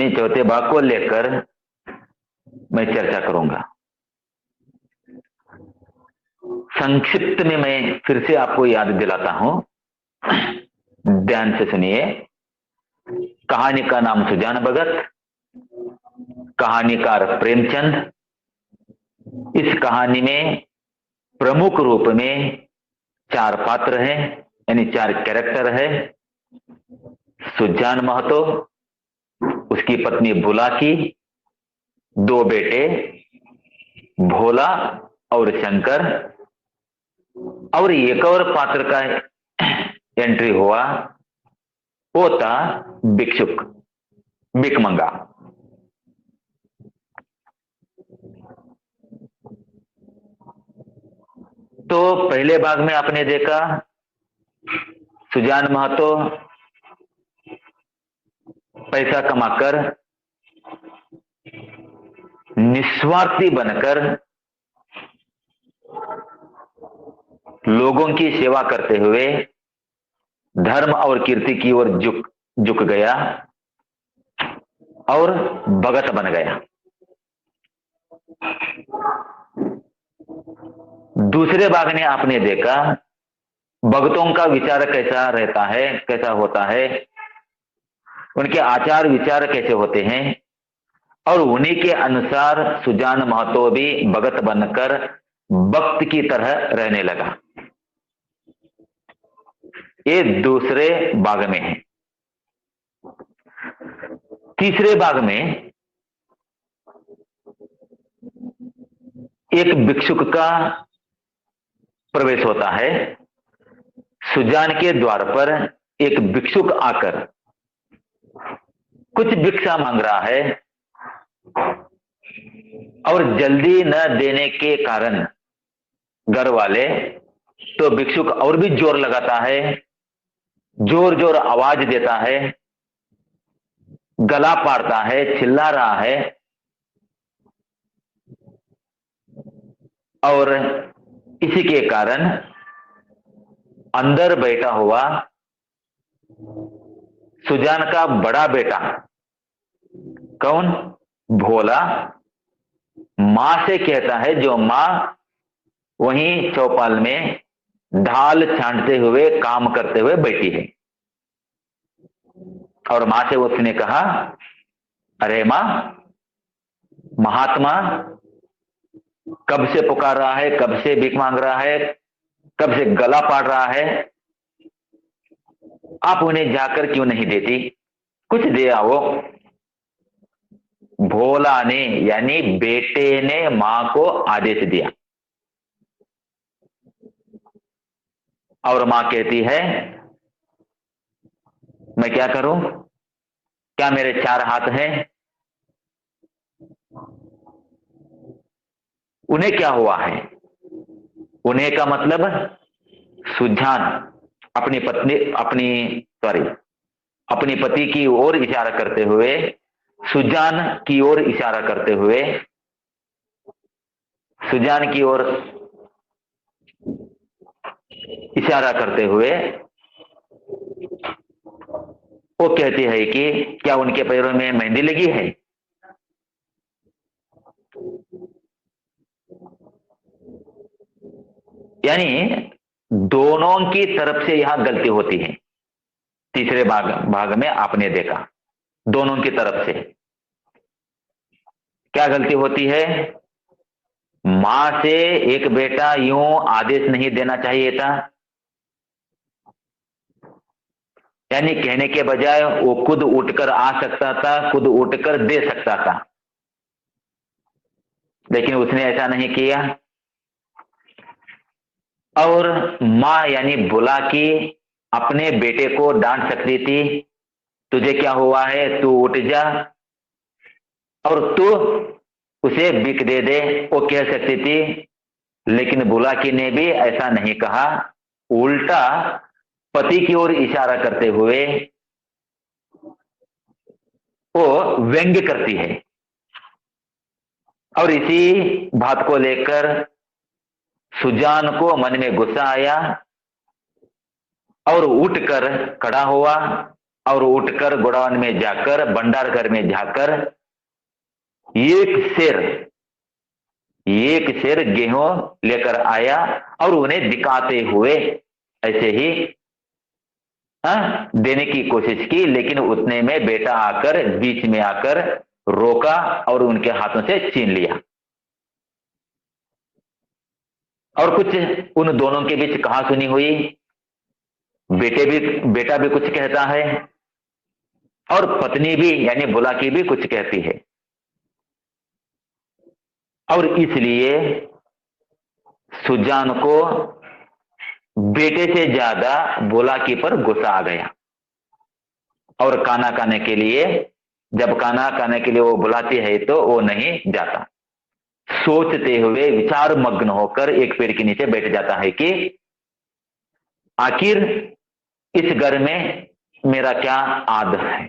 यानी चौथे भाग को लेकर मैं चर्चा करूंगा। संक्षिप्त में मैं फिर से आपको याद दिलाता हूं, ध्यान से सुनिए। कहानी का नाम सुजान भगत, कहानीकार प्रेमचंद। इस कहानी में प्रमुख रूप में 4 पात्र हैं, यानी 4 कैरेक्टर है। सुजान महतो, उसकी पत्नी बुलाकी, 2 बेटे भोला और शंकर, और एक और पात्र का एंट्री हुआ, वो था भिक्षुक, भिकमंगा। तो पहले भाग में आपने देखा सुजान महतो पैसा कमाकर निस्वार्थी बनकर लोगों की सेवा करते हुए धर्म और कीर्ति की ओर झुक गया और भगत बन गया। दूसरे भाग में आपने देखा भगतों का विचार कैसा रहता है, कैसा होता है, उनके आचार विचार कैसे होते हैं, और उन्हीं के अनुसार सुजान महतो भी भगत बनकर भक्त की तरह रहने लगा। ये दूसरे भाग में है। तीसरे भाग में एक भिक्षुक का प्रवेश होता है। सुजान के द्वार पर एक भिक्षुक आकर कुछ भिक्षा मांग रहा है और जल्दी न देने के कारण घर वाले तो भिक्षुक और भी जोर लगाता है, जोर जोर आवाज देता है, गला फाड़ता है, चिल्ला रहा है, और इसी के कारण अंदर बैठा हुआ सुजान का बड़ा बेटा, कौन, भोला, मां से कहता है, जो मां वहीं चौपाल में ढाल छांटते हुए काम करते हुए बैठी है। और मां से उसने कहा, अरे मां, महात्मा कब से पुकार रहा है, कब से भीख मांग रहा है, कब से गला फाड़ रहा है, आप उन्हें जाकर क्यों नहीं देती, कुछ दे आओ। भोला ने यानी बेटे ने मां को आदेश दिया और मां कहती है, मैं क्या करूं, क्या मेरे 4 हाथ हैं, उन्हें क्या हुआ है। उन्हें का मतलब सुजान अपनी पति की ओर इशारा करते हुए, सुजान की ओर इशारा करते हुए, सुजान की ओर इशारा करते हुए वो कहती है कि क्या उनके पैरों में मेहंदी लगी है। यानी दोनों की तरफ से यहां गलती होती है। तीसरे भाग में आपने देखा दोनों की तरफ से क्या गलती होती है। मां से एक बेटा यूं आदेश नहीं देना चाहिए था, यानी कहने के बजाय वो खुद उठकर आ सकता था, खुद उठकर दे सकता था, लेकिन उसने ऐसा नहीं किया। और मां यानी बुला की अपने बेटे को डांट सकती थी, तुझे क्या हुआ है, तू उठ जा, और तू उसे बिक दे दे, वो कह सकती थी। लेकिन बुलाकी ने भी ऐसा नहीं कहा, उल्टा पति की ओर इशारा करते हुए वो व्यंग्य करती है। और इसी बात को लेकर सुजान को मन में गुस्सा आया और उठकर खड़ा हुआ और उठकर गोडाउन में जाकर, भंडार घर में जाकर एक शेर गेहूं लेकर आया और उन्हें दिखाते हुए ऐसे ही देने की कोशिश की, लेकिन उतने में बेटा आकर बीच में आकर रोका और उनके हाथों से छीन लिया। और कुछ उन दोनों के बीच कहासुनी हुई। बेटा भी कुछ कहता है और पत्नी भी यानी बुलाकी भी कुछ कहती है। और इसलिए सुजान को बेटे से ज्यादा बुलाकी पर गुस्सा आ गया और खाना खाने के लिए, जब खाना खाने के लिए वो बुलाती है तो वो नहीं जाता। सोचते हुए विचार मग्न होकर एक पेड़ के नीचे बैठ जाता है कि आखिर इस घर में मेरा क्या आदर है,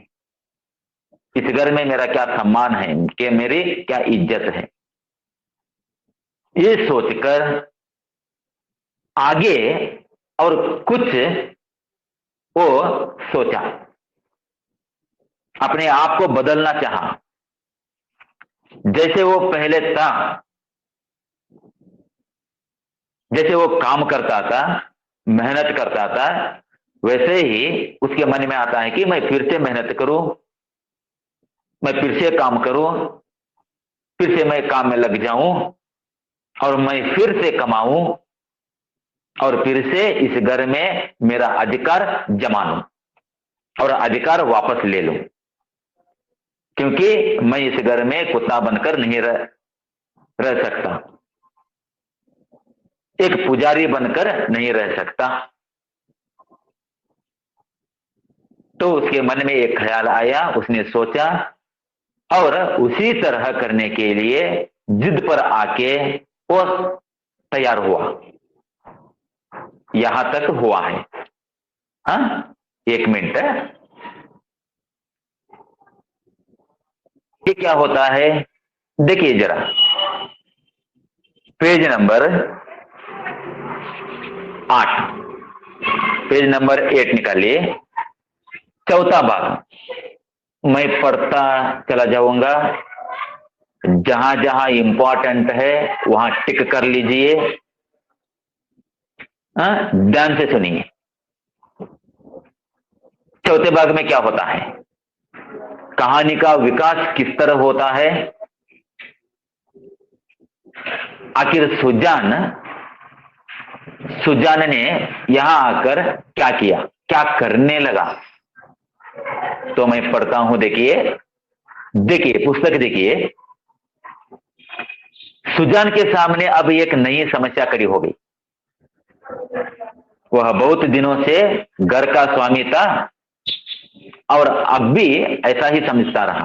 इस घर में मेरा क्या सम्मान है, कि मेरी क्या इज्जत है। ये सोचकर आगे और कुछ वो सोचा, अपने आप को बदलना चाहा। जैसे वो पहले था, जैसे वो काम करता था, मेहनत करता था, वैसे ही उसके मन में आता है कि मैं फिर से मेहनत करूं, मैं फिर से काम करूं, फिर से मैं काम में लग जाऊं और मैं फिर से कमाऊं और फिर से इस घर में मेरा अधिकार जमा लूं और अधिकार वापस ले लूं, क्योंकि मैं इस घर में कुत्ता बनकर नहीं रह सकता, एक पुजारी बनकर नहीं रह सकता। तो उसके मन में एक ख्याल आया, उसने सोचा और उसी तरह करने के लिए जिद पर आके वो तैयार हुआ। यहां तक हुआ है। हाँ, एक मिनट। ये क्या होता है देखिए जरा, पेज नंबर 8, पेज नंबर 8 निकालिए, चौथा भाग मैं पढ़ता चला जाऊंगा। जहां जहां इंपॉर्टेंट है वहां टिक कर लीजिए। ध्यान से सुनिए। चौथे भाग में क्या होता है, कहानी का विकास किस तरह होता है, आखिर सुजान ने यहां आकर क्या किया, क्या करने लगा। तो मैं पढ़ता हूं, देखिए पुस्तक देखिए। सुजान के सामने अब एक नई समस्या खड़ी हो गई। वह बहुत दिनों से घर का स्वामी था और अब भी ऐसा ही समझता रहा।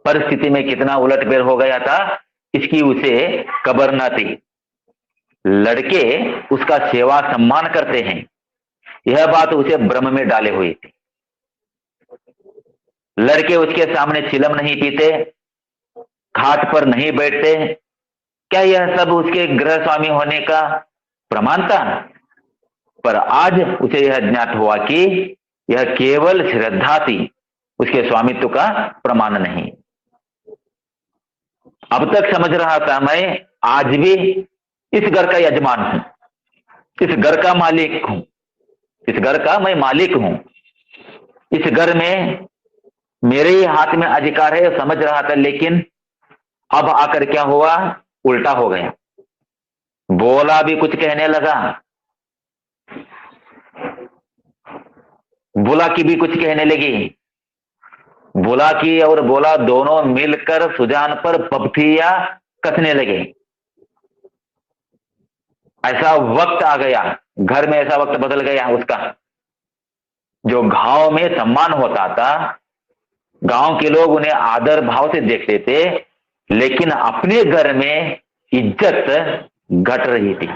परिस्थिति में कितना उलटफेर हो गया था इसकी उसे खबर न थी। लड़के उसका सेवा सम्मान करते हैं, यह बात उसे भ्रम में डाले हुई थी। लड़के उसके सामने चिलम नहीं पीते, खाट पर नहीं बैठते। क्या यह सब उसके गृह स्वामी होने का प्रमाण था? पर आज उसे यह ज्ञात हुआ कि यह केवल श्रद्धा थी, उसके स्वामित्व का प्रमाण नहीं। अब तक समझ रहा था मैं आज भी इस घर का यजमान हूं, इस घर का मालिक हूं, इस घर का मैं मालिक हूं, इस घर में मेरे ही हाथ में अधिकार है, समझ रहा था। लेकिन अब आकर क्या हुआ, उल्टा हो गया। बोला भी कुछ कहने लगा, बुला की भी कुछ कहने लगी। बुला की और बोला दोनों मिलकर सुजान पर पपथिया कसने लगे। ऐसा वक्त आ गया, घर में ऐसा वक्त बदल गया उसका। जो गांव में सम्मान होता था, गांव के लोग उन्हें आदर भाव से देखते थे, लेकिन अपने घर में इज्जत घट रही थी।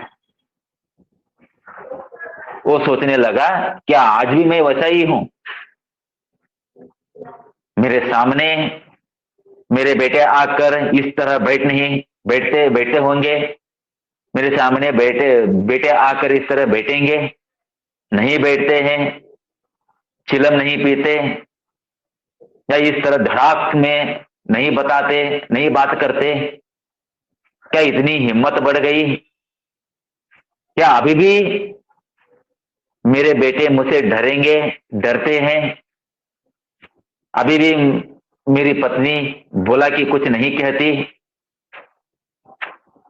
वो सोचने लगा, क्या आज भी मैं वैसा ही हूं? मेरे सामने मेरे बेटे आकर इस तरह बैठते होंगे, मेरे सामने बेटे आकर इस तरह बैठेंगे? नहीं बैठते हैं। चिलम नहीं पीते, या इस तरह धड़ाक में नहीं बताते, नहीं बात करते? क्या इतनी हिम्मत बढ़ गई? क्या अभी भी मेरे बेटे मुझसे डरेंगे, डरते हैं? अभी भी मेरी पत्नी बोला कि कुछ नहीं कहती?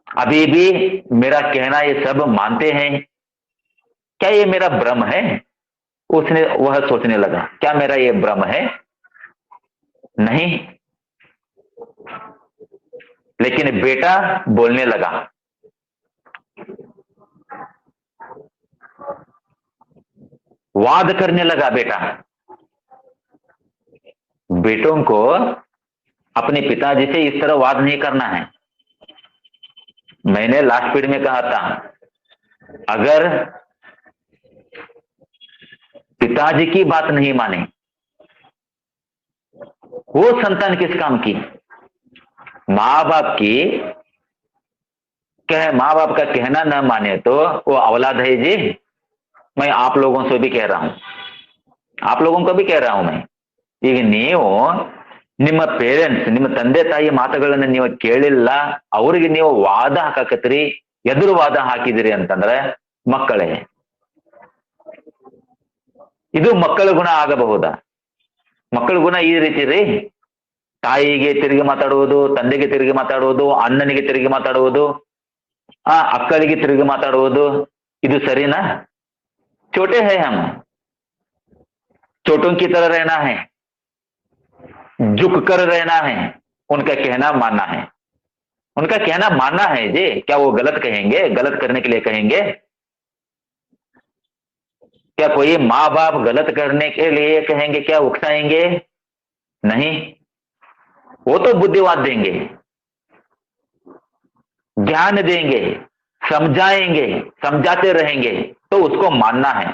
अभी भी मेरा कहना ये सब मानते हैं? क्या ये मेरा भ्रम है? उसने वह सोचने लगा, क्या मेरा ये भ्रम है? नहीं। लेकिन बेटा बोलने लगा। वाद करने लगा बेटा। बेटों को अपने पिताजी से इस तरह वाद नहीं करना है। मैंने लास्ट पीढ़ी में कहा था, अगर पिताजी की बात नहीं माने, वो संतान किस काम की? माँ बाप की माँ बाप का कहना न माने तो वो औलाद है जी। मैं आप लोगों से भी कह रहा हूं, आप लोगों को भी कह रहा हूं मैं, ಈಗ ನೀವು ನಿಮ್ಮ ಪೇರೆಂಟ್ಸ್, ನಿಮ್ಮ ತಂದೆ ತಾಯಿ ಮಾತುಗಳನ್ನ ನೀವು ಕೇಳಿಲ್ಲ, ಅವ್ರಿಗೆ ನೀವು ವಾದ ಹಾಕಕತ್ರಿ, ಎದುರು ವಾದ ಹಾಕಿದಿರಿ ಅಂತಂದ್ರೆ ಮಕ್ಕಳೇ. ಇದು ಮಕ್ಕಳ ಗುಣ ಆಗಬಹುದಾ? ಮಕ್ಕಳ ಗುಣ ಈ ರೀತಿ ರೀ, ತಾಯಿಗೆ ತಿರುಗಿ ಮಾತಾಡುವುದು, ತಂದೆಗೆ ತಿರುಗಿ ಮಾತಾಡುವುದು, ಅಣ್ಣನಿಗೆ ತಿರುಗಿ ಮಾತಾಡುವುದು, ಅಕ್ಕಳಿಗೆ ತಿರುಗಿ ಮಾತಾಡುವುದು, ಇದು ಸರಿನಾ? छोटे हैं हम, छोटों की तरह रहना है, झुक कर रहना है, उनका कहना मानना है। उनका कहना मानना है जी। क्या वो गलत कहेंगे? गलत करने के लिए कहेंगे? क्या कोई माँ बाप गलत करने के लिए कहेंगे? क्या उकसाएंगे? नहीं। वो तो बुद्धिवाद देंगे, ज्ञान देंगे, समझाएंगे, समझाते रहेंगे, तो उसको मानना है।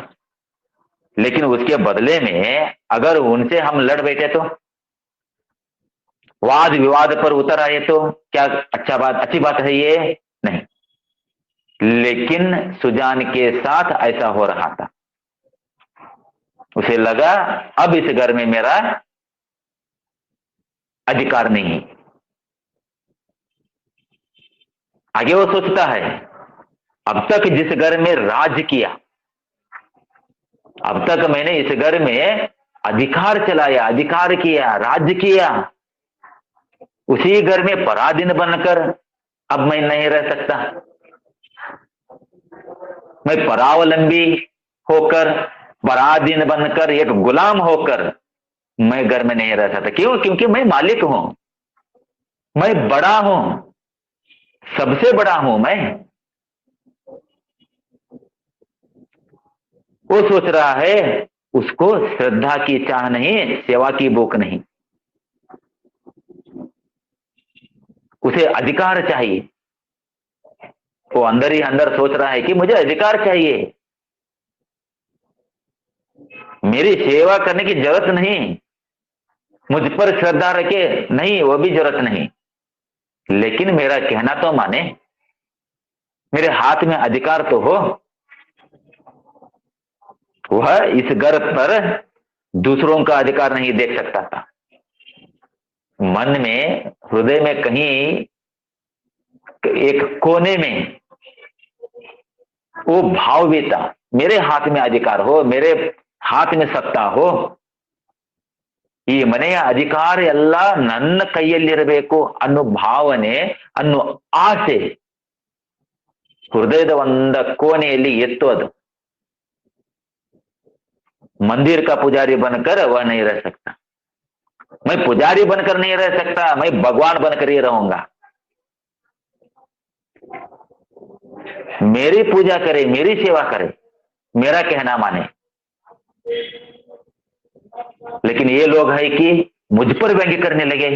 लेकिन उसके बदले में अगर उनसे हम लड़ बैठे तो, वाद विवाद पर उतर आए तो क्या अच्छी बात है ये? नहीं। लेकिन सुजान के साथ ऐसा हो रहा था। उसे लगा अब इस घर में मेरा अधिकार नहीं। आगे वो सोचता है, अब तक जिस घर में राज किया, अब तक मैंने इस घर में अधिकार चलाया, अधिकार किया, राज्य किया, उसी घर में पराधीन बनकर अब मैं नहीं रह सकता। मैं परावलंबी होकर, पराधीन बनकर, एक गुलाम होकर मैं घर में नहीं रह सकता। क्यों? क्योंकि मैं मालिक हूं, मैं बड़ा हूं, सबसे बड़ा हूं मैं। वो सोच रहा है, उसको श्रद्धा की चाह नहीं, सेवा की भूख नहीं, उसे अधिकार चाहिए। वो अंदर ही अंदर सोच रहा है कि मुझे अधिकार चाहिए, मेरी सेवा करने की जरूरत नहीं, मुझ पर श्रद्धा रखे नहीं, वो भी जरूरत नहीं, लेकिन मेरा कहना तो माने, मेरे हाथ में अधिकार तो हो। वह इस घर पर दूसरों का अधिकार नहीं देख सकता था। मन में, हृदय में कहीं एक कोने में वो भाव भी था, मेरे हाथ में अधिकार हो, मेरे हाथ में सत्ता हो, ಈ ಮನೆಯ ಅಧಿಕಾರ ಎಲ್ಲ ನನ್ನ ಕೈಯಲ್ಲಿರಬೇಕು ಅನ್ನೋ ಭಾವನೆ, ಅನ್ನೋ ಆಸೆ ಹೃದಯದ ಒಂದ ಕೋಣೆಯಲ್ಲಿ ಎತ್ತು ಅದು। मंदिर का पुजारी बनकर वह नहीं रह सकता। मैं पुजारी बनकर नहीं रह सकता, मैं भगवान बनकर ही रहूंगा। मेरी पूजा करे, मेरी सेवा करे, मेरा कहना माने। लेकिन ये लोग है कि मुझ पर व्यंग्य करने लगे,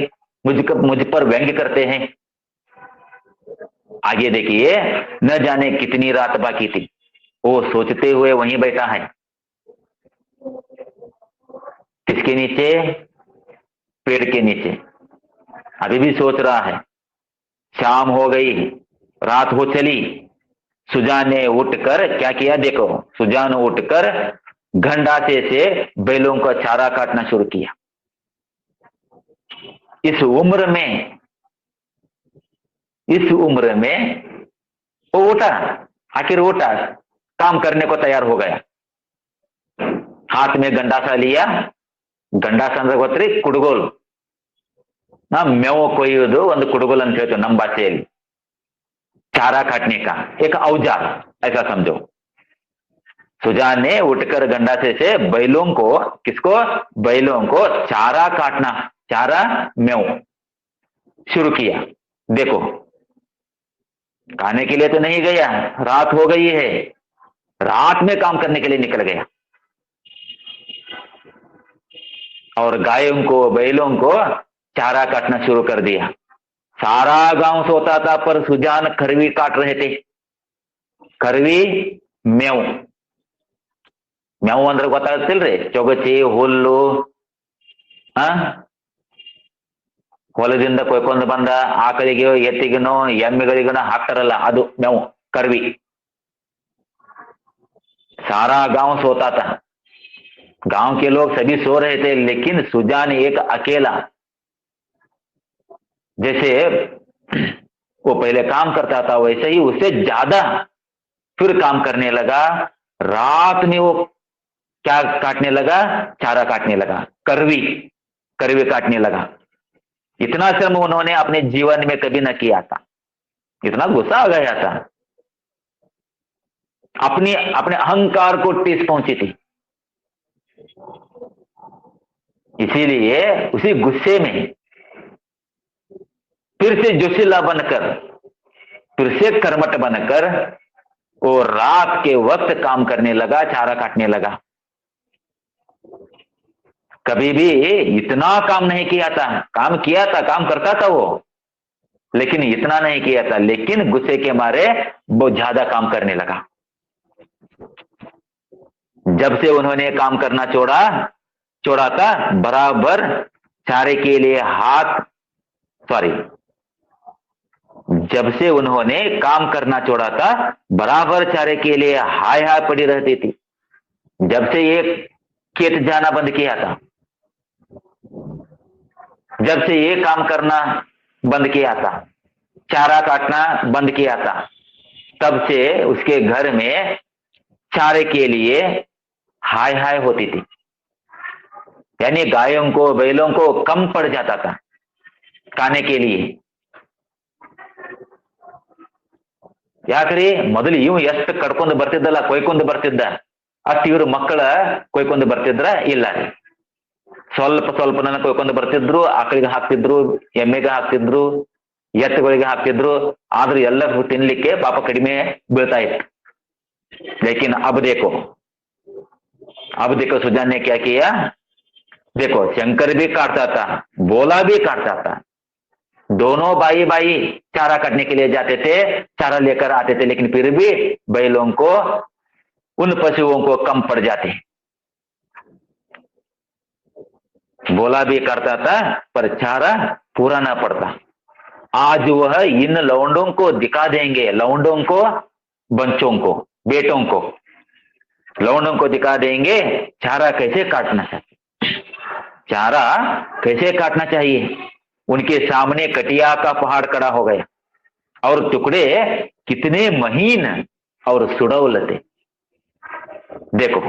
मुझ पर व्यंग्य करते हैं। आगे देखिए, न जाने कितनी रात बाकी थी, वो सोचते हुए वहीं बैठा है। किसके नीचे? पेड़ के नीचे। अभी भी सोच रहा है। शाम हो गई, रात हो चली। सुजान ने उठकर क्या किया? देखो, सुजान उठकर गंडासे से बैलों का चारा काटना शुरू किया। इस उम्र में वो उठा, आखिर उठा, काम करने को तैयार हो गया। हाथ में गंडासा लिया, गंडासा ಅಂದ್ರೆ ಗೊತ್ತ್ರಿ ಕುಡುಗೋಲು, मेव ಕೊಯ್ಯುವುದು ಒಂದು ಕುಡುಗೋಲು ಅಂತ ಹೇಳ್ತೇವೆ ನಮ್ಮ ಭಾಷೆಯಲ್ಲಿ। चारा काटने का एक औजार ऐसा समझो। सुजान ने उठकर गंडासे से बैलों को, किसको, बैलों को चारा काटना, चारा मेव शुरू किया। देखो खाने के लिए तो नहीं गया, रात हो गई है, रात में काम करने के लिए निकल गया और गायों को बैलों को चारा काटना शुरू कर दिया। सारा गांव सोता था पर सुजान खरवी काट रहे थे। खरवी मेव, मेव ಅಂದ್ರೆ ಗೊತ್ತಾಗ್ತಿಲ್ರಿ, ಚೊಗಚಿ ಹುಲ್ಲು, ಹೊಲದಿಂದ ಕೊಯ್ಕೊಂಡು ಬಂದ ಆಕಳಿಗೆ ಎತ್ತಿಗೆನೋ ಎಮ್ಮೆಗಳಿಗನೋ ಹಾಕ್ತಾರಲ್ಲ ಅದು मेव, करवी। सारा गांव सोता था, गांव के लोग सभी सो रहे थे, लेकिन सुजान एक अकेला, जैसे वो पहले काम करता था वैसे ही उससे ज्यादा फिर काम करने लगा। रात में वो क्या काटने लगा, चारा काटने लगा, करवी, करवी काटने लगा। इतना श्रम उन्होंने अपने जीवन में कभी न किया था। इतना गुस्सा आ गया था, अपने अपने अहंकार को ठेस पहुंची थी। इसीलिए उसी गुस्से में फिर से जोशीला बनकर, फिर से कर्मठ बनकर वो रात के वक्त काम करने लगा, चारा काटने लगा। कभी भी इतना काम नहीं किया था, काम किया था, काम करता था वो, लेकिन इतना नहीं किया था। लेकिन गुस्से के मारे बहुत ज्यादा काम करने लगा। जब से उन्होंने काम करना छोड़ा था, बराबर चारे के लिए जब से उन्होंने काम करना छोड़ा था, बराबर चारे के लिए हाय हाय पड़ी रहती थी। जब से ये खेत जाना बंद किया था, जब से ये काम करना बंद किया था, चारा काटना बंद किया था, तब से उसके घर में चारे के लिए हाय हाय होती थी। यानी गायों को बैलों को कम पड़ जाता था खाने के लिए। ಯಾಕ್ರಿ ಮೊದಲು ಇವು ಎಷ್ಟು ಕಡ್ಕೊಂಡು ಬರ್ತಿದ್ದಲ್ಲ, ಕೊಯ್ಕೊಂಡು ಬರ್ತಿದ್ದ, ಅಷ್ಟು ಇವ್ರ ಮಕ್ಕಳ ಕೊಯ್ಕೊಂಡು ಬರ್ತಿದ್ರ ಇಲ್ಲ ರೀ? ಸ್ವಲ್ಪ ಸ್ವಲ್ಪನ ಕೊಯ್ಕೊಂಡು ಬರ್ತಿದ್ರು, ಆಕಳಿಗೆ ಹಾಕ್ತಿದ್ರು, ಎಮ್ಮೆಗೆ ಹಾಕ್ತಿದ್ರು, ಎತ್ತುಗಳಿಗೆ ಹಾಕ್ತಿದ್ರು, ಆದ್ರೂ ಎಲ್ಲ ತಿನ್ಲಿಕ್ಕೆ ಪಾಪ ಕಡಿಮೆ ಬೀಳ್ತಾ ಇತ್ತು। लेकिन अब देखो सुजान ने क्या किया। देखो शंकर भी काटता था, बोला भी काटता था, दोनों भाई चारा काटने के लिए जाते थे, चारा लेकर आते थे, लेकिन फिर भी बैलों को, उन पशुओं को कम पड़ जाते। बोला भी करता था पर चारा पूरा ना पड़ता। आज वह इन लौंडों को दिखा देंगे, लौंडों को, बंचों को, बेटों को, लौंडों को दिखा देंगे चारा कैसे काटना चाहिए, चारा कैसे काटना चाहिए। उनके सामने कटिया का पहाड़ खड़ा हो गया और टुकड़े कितने महीन और सुडौल थे। देखो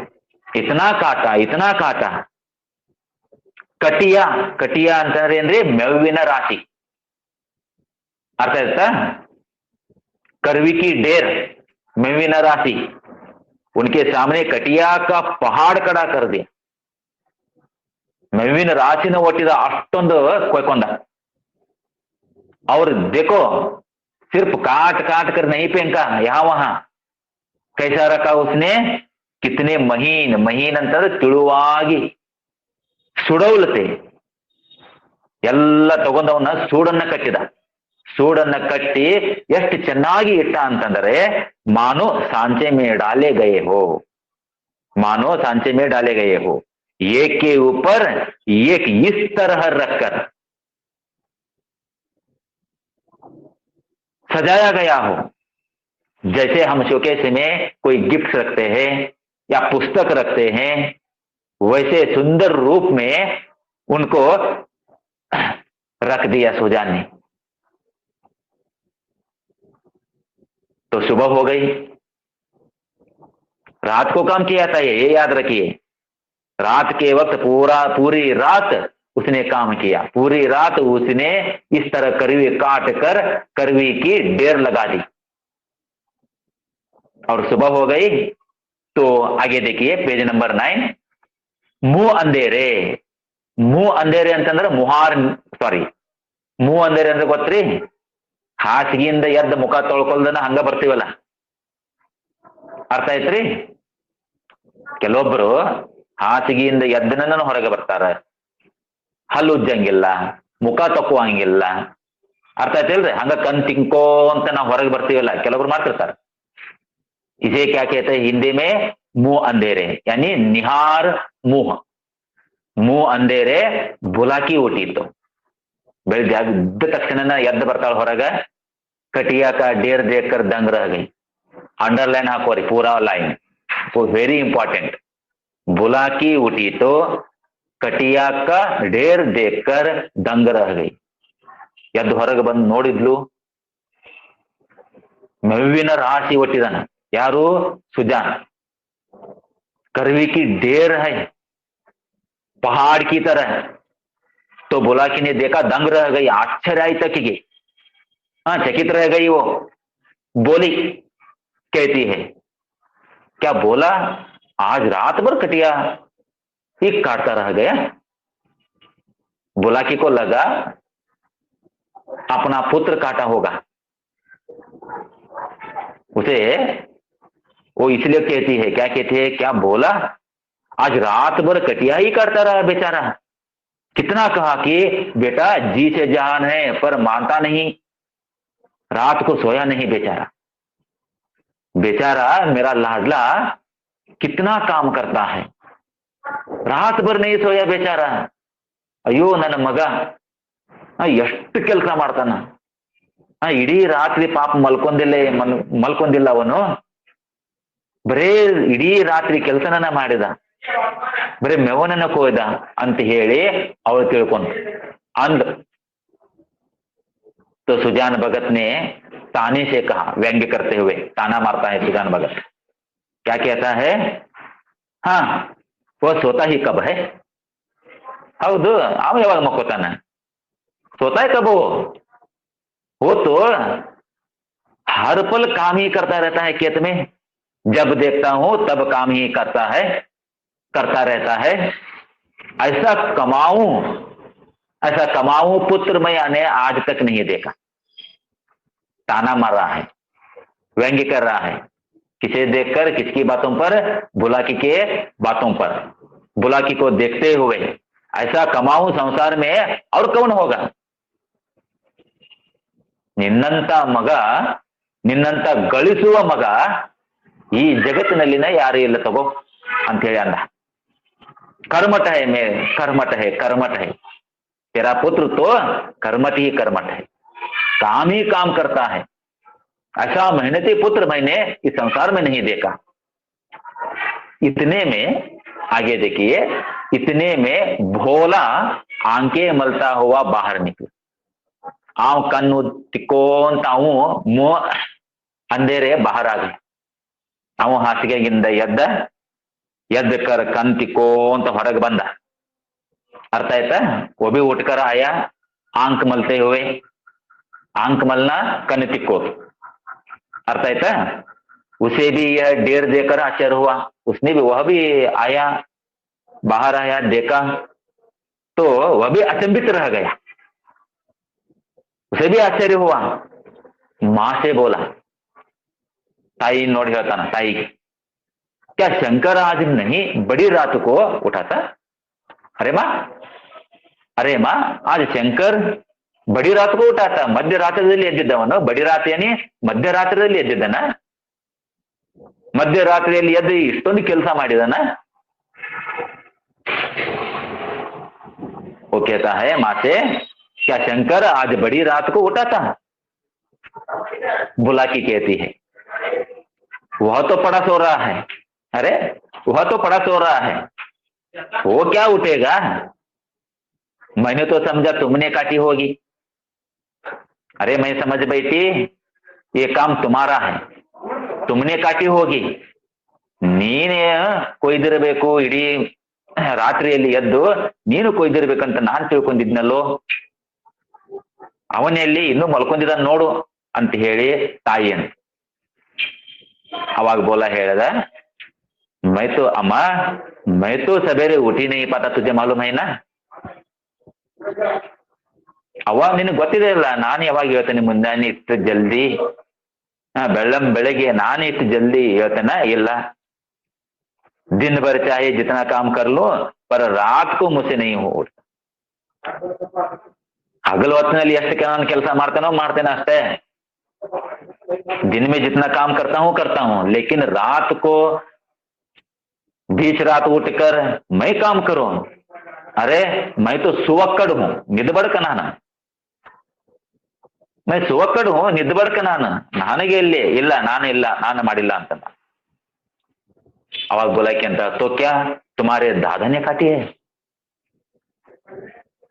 इतना काटा। कटिया ಅಂತಂದ್ರೆ मेविन राशि, अर्थ आಯ್ತಾ? करवी की ढेर, मेविन राशि, उनके सामने कटिया का पहाड़ खड़ा कर दिया। मेविन राशि ने ಒಟ್ಟಿದ ಅಷ್ಟೊಂದು ಕೊಯ್ಕೊಂಡ। और देखो सिर्फ काट कर नहीं फेंका यहां वहां, कैसा रखा उसने, कितने महीन अंतर ತಿಳುವಾಗಿ ಸುಡೌಲತೆ ಎಲ್ಲ ತಗೊಂಡವನ್ನ ಸೂಡನ್ನ ಕಟ್ಟಿ ಎಷ್ಟು ಚೆನ್ನಾಗಿ ಇಟ್ಟ ಅಂತಂದ್ರೆ, मानो सांचे में डाले गए हो, एक के ऊपर एक इस तरह रखकर सजाया गया हो, जैसे हम शोकेस में कोई गिफ्ट रखते हैं, या पुस्तक रखते हैं, वैसे सुंदर रूप में उनको रख दिया सुजान ने। तो सुबह हो गई, रात को काम किया था ये याद रखिए। रात के वक्त पूरी रात उसने काम किया, पूरी रात उसने इस तरह करवी काट कर करवी की ढेर लगा दी। और सुबह हो गई तो आगे देखिए पेज नंबर 9, मुंह अंधेरे। मुंह अंधेरे ಅಂತಂದ್ರೆ ಮುಹಾರ್ ಸಾರಿ ಮುಂಹ ಅಂದೇರೆ ಅಂದ್ರೆ ಗೊತ್ತ್ರಿ? ಹಾಸಿಗೆಯಿಂದ ಎದ್ದ ಮುಖ ತೊಳ್ಕೊಳ್ದನ ಹಂಗ ಬರ್ತೀವಲ್ಲ, ಅರ್ಥ ಆಯ್ತ್ರಿ? ಕೆಲವೊಬ್ರು ಹಾಸಿಗೆಯಿಂದ ಎದ್ದನ ಹೊರಗೆ ಬರ್ತಾರ, ಹಲ್ಲು ಉಜ್ಜಂಗಿಲ್ಲ, ಮುಖ ತಕ್ಕುವಂಗಿಲ್ಲ, ಅರ್ಥ ಆಯ್ತಿಲ್ರಿ? ಹಂಗ ಕಣ್ ತಿಂಕೋ ಅಂತ ನಾವು ಹೊರಗೆ ಬರ್ತೀವಲ್ಲ, ಕೆಲವೊಬ್ರು ಮಾಡ್ತಿರ್ತಾರ। इसे क्या कहते हैं हिंदी में? मुंह अंधेरे, यानी निहार मुंह। मुंह अंधेरे बुलाकी ಹುಟ್ಟಿತ್ತು। ಬೆಳಿಗ್ಗೆ ಎದ್ದ ತಕ್ಷಣ ಎದ್ದು ಬರ್ತಾಳ ಹೊರಗ, कटिया का ढेर देखकर दंग रह गई। अंडरलाइन हाಕೋರಿ पूरा लाइन, वो वेरी इंपॉर्टेंट। बुलाकी उठी तो कटिया का ढेर देखकर दंग रह गई। ಎದ್ದು ಹೊರಗೆ ಬಂದು ನೋಡಿದ್ಲು, मेविನ राशि ಒಟ್ಟಿದಾನ। यारू? सुजान। करवी की ढेर है, पहाड़ की तरह। तो बुलाकी ने देखा, दंग रह गई, आश्चर्य आई तक की, हाँ चकित रह गई। वो बोली, कहती है, क्या बोला? आज रात भर कटिया ही काटता रह गया। बुलाकी को लगा अपना पुत्र काटा होगा। उसे वो इसलिए कहती है, क्या कहती है, क्या बोला? आज रात भर कटिया ही काटता रहा बेचारा। कितना कहा कि बेटा जी से जहान है, पर मानता नहीं, रात को सोया नहीं बेचारा। बेचारा मेरा लाडला कितना काम करता है, रात भर नहीं सोया बेचारा। ಅಯ್ಯೋ ನನ್ನ ಮಗ ಎಷ್ಟು ಕೆಲಸ ಮಾಡ್ತಾನ, ಇಡೀ ರಾತ್ರಿ ಪಾಪ ಮಲ್ಕೊಂದಿಲ್ಲ ಅವನು, ಬರೇ ಇಡೀ ರಾತ್ರಿ ಕೆಲಸನ ಮಾಡಿದ, ಬರೇ ಮೆವನನ್ನ ಕೊಯ್ದ ಅಂತ ಹೇಳಿ ಅವಳು ತಿಳ್ಕೊಂಡ ಅಂದ್। तो सुजान भगत ने ताने से कहा, व्यंग्य करते हुए ताना मारता है सुजान भगत। क्या कहता है? हाँ वो सोता ही कब है? ಹೌದು, ಅವ ಯಾವಾಗ ಮಕ್ಕೋತಾನ? सोता है कब? वो तो हर पल काम ही करता रहता है खेत में, जब देखता हूं तब काम ही करता रहता है। ऐसा कमाऊं पुत्र मैंने आज तक नहीं देखा। ताना मार रहा है, व्यंग्य कर रहा है, किसे देखकर? किसकी बातों पर? बुलाकी के बातों पर। बुलाकी को देखते हुए ऐसा कमाऊं संसार में और कौन होगा? ನಿನ್ನಂತ ಮಗ, ನಿನ್ನಂತ ಗಳಿಸುವ ಮಗ ಈ ಜಗತ್ತಿನಲ್ಲಿನ ಯಾರು ಇಲ್ಲ ತಗೋ ಅಂತ ಹೇಳಿ ಅಂದ। कर्मठ है, मैं कर्मठ है, तेरा पुत्र तो कर्मठ ही कर्मठ है, काम ही काम करता है। ऐसा मेहनती पुत्र मैंने इस संसार में नहीं देखा। इतने में आगे देखिए, इतने में भोला आंखें मलता हुआ बाहर निकला। आव कन्नु तिक्कोंताऊ मुंह अंधेरे बाहर आ गए। अव हासिಗೆಗಿಂದ ಎದ್ದ कर कन तिक्कोंत ಹೊರಗೆ ಬಂದ। अर्थ आयता? वो भी उठकर आया, आंख मलते हुए। आंख मलना कन तिक्को, अर्थ आयता? उसे भी यह ढेर देकर आश्चर्य हुआ। उसने भी, वह भी आया, बाहर आया, देखा तो वह भी अचंभित रह गया, उसे भी आश्चर्य हुआ। मां से बोला, ताई नोट होता ना, ताई क्या शंकर आज नहीं बड़ी रात को उठा था? अरे मां आज शंकर बड़ी रात को उठा था, ಮಧ್ಯರಾತ್ರಿಯಲ್ಲಿ ಎದ್ದಿದ್ದವನು। ಬಡಿ ರಾತ್ರಿ ಏನಿ ಮಧ್ಯರಾತ್ರಿಯಲ್ಲಿ ಎದ್ದಿದ್ದನ? ಮಧ್ಯರಾತ್ರಿಯಲ್ಲಿ ಎದ್ದು ಇಷ್ಟೊಂದು ಕೆಲಸ ಮಾಡಿದನ? वो कहता है मां से, क्या शंकर आज बड़ी रात को उठा था? बुलाकी कहती है, वह तो पड़ा सो रहा है। अरे वह तो पड़ा सो रहा है, वो क्या उठेगा। मैंने तो समझा तुमने काटी होगी। अरे मैं समझ बैठी ये काम तुम्हारा है, तुमने काटी होगी, ನೀನೇ ಕೊಯ್ದಿರಬೇಕು, ಇಡೀ ರಾತ್ರಿಯಲ್ಲಿ ಎದ್ದು ನೀನು ಕೊಯ್ದಿರ್ಬೇಕಂತ ನಾನ್ ತಿಳ್ಕೊಂಡಿದ್ನಲ್ಲೋ, ಅವನೆಲ್ಲಿ ಇನ್ನೂ ಮಲ್ಕೊಂಡಿದ್ದ ನೋಡು ಅಂತ ಹೇಳಿ ತಾಯಿ ಅಂತ. ಅವಾಗ ಬೋಲಾ ಹೇಳ್ದ, मैं तो अम्मा मैं तो सवेरे उठी नहीं पाता, तुझे मालूम है ना. ಅವಾಗ ನಿನಗೆ ಗೊತ್ತಿದೆ ಇಲ್ಲ ನಾನು ಯಾವಾಗ ಹೇಳ್ತೇನೆ ಮುಂಜಾನೆ ಇಷ್ಟು ಜಲ್ದಿ, ಬೆಳಗ್ಗೆ ನಾನು इतनी जल्दी ಹೇಳ್ತೇನೆ ಇಲ್ಲ. दिन भर चाहे जितना काम कर लो पर रात को मुझसे नहीं हो. ಹಗಲು ಹೊತ್ತಿನಲ್ಲಿ ಎಷ್ಟು ನಾನು ಕೆಲಸ ಮಾಡ್ತೇನೆ ಅಷ್ಟೇ. दिन में जितना काम करता हूँ लेकिन रात को बीच रात उठकर मैं काम करूं, अरे मैं तो सुवक्कड़ हूं, निद्बड़क ನಾನು. मैं सुवक्कड़ हूं, निद्बड़क ನಾನು, ನನಗೆ ಇಲ್ಲಿ ಇಲ್ಲ, ನಾನು ಮಾಡಿಲ್ಲ ಅಂತ. आवाज बोला कि अंतर तो क्या तुम्हारे दादा ने काटी है,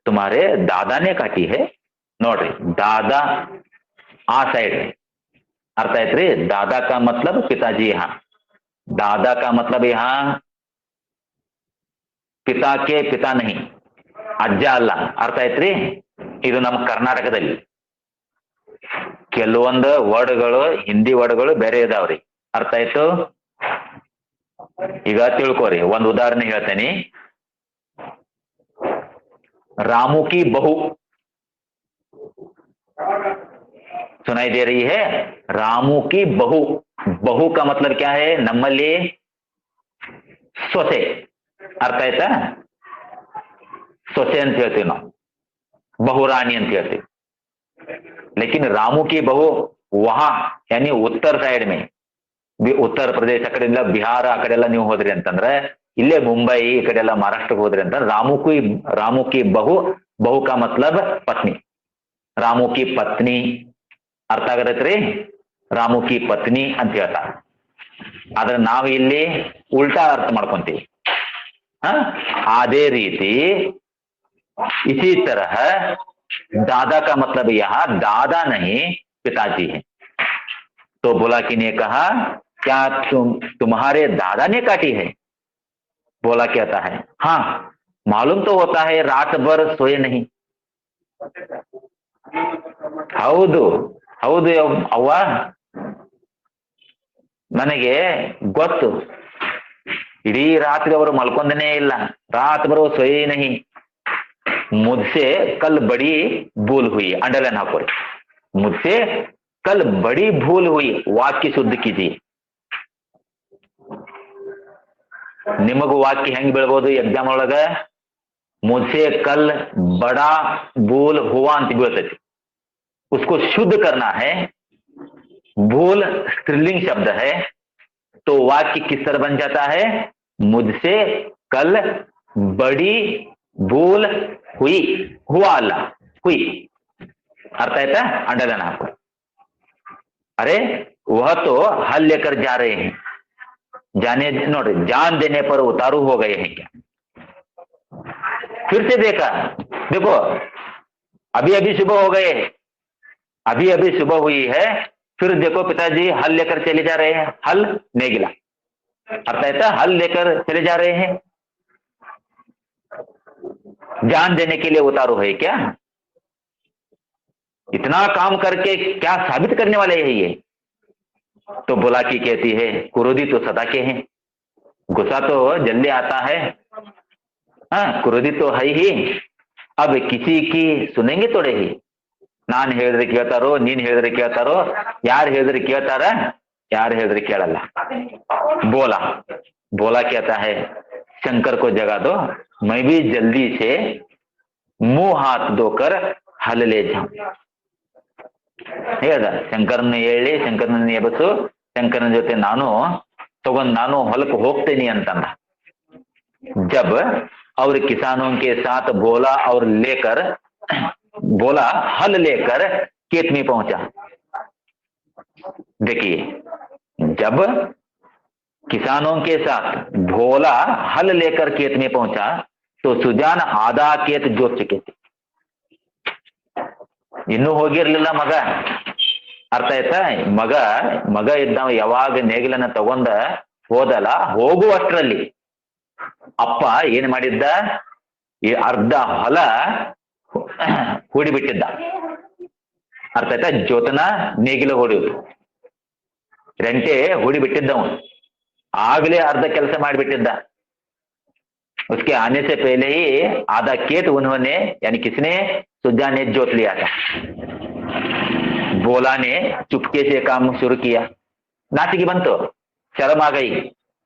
तुम्हारे दादा ने काटी है. नोड्री दादा आ साइड अर्थ आयत्री. दादा का मतलब पिताजी, यहाँ दादा का मतलब यहाँ पिता के पिता नहीं, ಅಜ್ಜ ಅಲ್ಲ. ಅರ್ಥ ಆಯ್ತ್ರಿ. ಇದು ನಮ್ಮ ಕರ್ನಾಟಕದಲ್ಲಿ ಕೆಲವೊಂದು ವರ್ಡ್ಗಳು ಹಿಂದಿ ವರ್ಡ್ಗಳು ಬೇರೆ ಇದಾವ್ರಿ. ಅರ್ಥ ಆಯ್ತು. ಈಗ ತಿಳ್ಕೋರಿ, ಒಂದು ಉದಾಹರಣೆ ಹೇಳ್ತೇನೆ. रामू की बहू सुनाई दे रही है. रामू की बहू, बहू का मतलब क्या है नಮ್ಮಲ್ಲಿ ಸೊಸೆ. ಅರ್ಥ ಆಯ್ತಾ. ಸೊಸೆ ಅಂತ ಹೇಳ್ತೀವಿ ನಾವು, ಬಹುರಾनी ಅಂತ ಹೇಳ್ತೀವಿ. लेकिन रामू की बहू वहां यानी उत्तर साइड में, ಉತ್ತರ ಪ್ರದೇಶ ಆ ಕಡೆಲ್ಲ ಬಿಹಾರ ಆ ಕಡೆ ಎಲ್ಲ ನೀವು ಹೋದ್ರಿ ಅಂತಂದ್ರೆ, ಇಲ್ಲೇ ಮುಂಬೈ ಈ ಕಡೆ ಎಲ್ಲ ಮಹಾರಾಷ್ಟ್ರಕ್ಕೆ ಹೋದ್ರಿ ಅಂತಂದ್ರೆ ರಾಮು ಕಿ ಬಹು, ಬಹು ಕಾ ಮತ್ಲಬ್ ಪತ್ನಿ, ರಾಮು ಕಿ ಪತ್ನಿ. ಅರ್ಥ ಆಗತೈತ್ರಿ. ರಾಮು ಕಿ ಪತ್ನಿ ಅಂತ ಹೇಳ್ತಾರೆ. ಆದ್ರೆ ನಾವು ಇಲ್ಲಿ ಉಲ್ಟಾ ಅರ್ಥ ಮಾಡ್ಕೊಂತೀವಿ. ಅದೇ ರೀತಿ इसी तरह दादा का मतलब यहाँ दादा नहीं पिताजी है. तो बुलाकी ने कहा क्या तुम्हारे दादा ने काटी है. बोला कहता है हाँ मालूम तो होता है रात भर सोए नहीं. ಹೌದು ಹೌದು ಅವ್ವ, ನನಗೆ ಗೊತ್ತು, ಇಡೀ ರಾತ್ರಿ ಅವರು ಮಲ್ಕೊಂಡನೇ ಇಲ್ಲ, ರಾತ್ ಭर सोए नहीं. मुझसे कल बड़ी भूल हुई, अंडरलाइन हाकोरी. मुझसे कल बड़ी भूल हुई. वाक्य शुद्ध कीजिए. ನಿಮಗೂ ವಾಕ್ಯ ಹೆಂಗ್ ಬೀಳ್ಬೋದು ಎಕ್ಸಾಮ್ ಒಳಗ, मुझसे कल बड़ा भूल हुआ ಅಂತ ಬೀಳ್ತೈತಿ. उसको शुद्ध करना है. भूल स्त्रीलिंग शब्द है तो वाक्य किस तरह बन जाता है, मुझसे कल बड़ी भूल हुई, हुआ अल्ला हुई. अर्थ आयता. अंडरलाइन आपको. अरे वह तो हल लेकर जा रहे हैं, जाने नोट जान देने पर उतारू हो गए हैं क्या. फिर से देखा, देखो अभी अभी सुबह हो गए, अभी अभी सुबह हुई है, फिर देखो पिताजी हल लेकर चले जा रहे हैं. हल नेगिला. अर्थ आयता. हल लेकर चले जा रहे हैं, जान देने के लिए उतारू है क्या. इतना काम करके क्या साबित करने वाले है ये. तो बुलाकी कहती है क्रोधी तो सदा के हैं, गुस्सा तो जल्दी आता है, हाँ क्रोधी तो है ही. अब किसी की सुनेंगे थोड़े ही. ನಾನ್ ಹೇಳಿದ್ರೆ ಕೇಳ್ತಾರೋ, ನೀನ್ ಹೇಳಿದ್ರೆ ಕೇಳ್ತಾರೋ, ಯಾರು ಹೇಳಿದ್ರೆ ಕೇಳ್ತಾರ, ಯಾರು ಹೇಳಿದ್ರೆ ಕೇಳಲ್ಲ. बोला बोला कहता है शंकर को जगा दो, मैं भी जल्दी से मुंह हाथ धोकर हल ले जाऊं. ಹೇಳ್ದ ಶಂಕರನ್ನ ಹೇಳಿ, ಶಂಕರನ ಎಬಸು, ಶಂಕರನ ಜೊತೆ ನಾನು ಹೊಲಕ್ಕೆ ಹೋಗ್ತೇನೆ ಅಂತಂದ. जब और किसानों के साथ बोला और लेकर बोला हल लेकर खेत में पहुंचा. देखिए जब किसानों के साथ भोला हल लेकर खेत में पहुंचा तो सुजान आधा खेत जोत चुके थे। ಇನ್ನೂ ಹೋಗಿರ್ಲಿಲ್ಲ ಮಗ, ಅರ್ಥ ಆಯ್ತಾ? ಮಗ ಮಗ ಇದ್ದವ ಯಾವಾಗ ನೇಗಿಲನ್ನ ತಗೊಂಡ ಹೋದಲ್ಲ, ಹೋಗುವಷ್ಟರಲ್ಲಿ ಅಪ್ಪ ಏನ್ ಮಾಡಿದ್ದ, ಈ ಅರ್ಧ ಹೊಲ ಹೂಡಿಬಿಟ್ಟಿದ್ದ. ಅರ್ಥ ಆಯ್ತಾ? ಜೋತನ ನೇಗಿಲ ಹೊಡೆಯುವುದು, ರೆಂಟೆ ಹೂಡಿಬಿಟ್ಟಿದ್ದವ, ಆಗ್ಲೇ ಅರ್ಧ ಕೆಲಸ ಮಾಡಿಬಿಟ್ಟಿದ್ದ. उसके आने से पहले ही आधा खेत उन्होंने यानी किसने, सुजा ने जोत लिया था। भोला ने चुपके से काम शुरू किया। नाचिकी बनतो, शर्म आ गई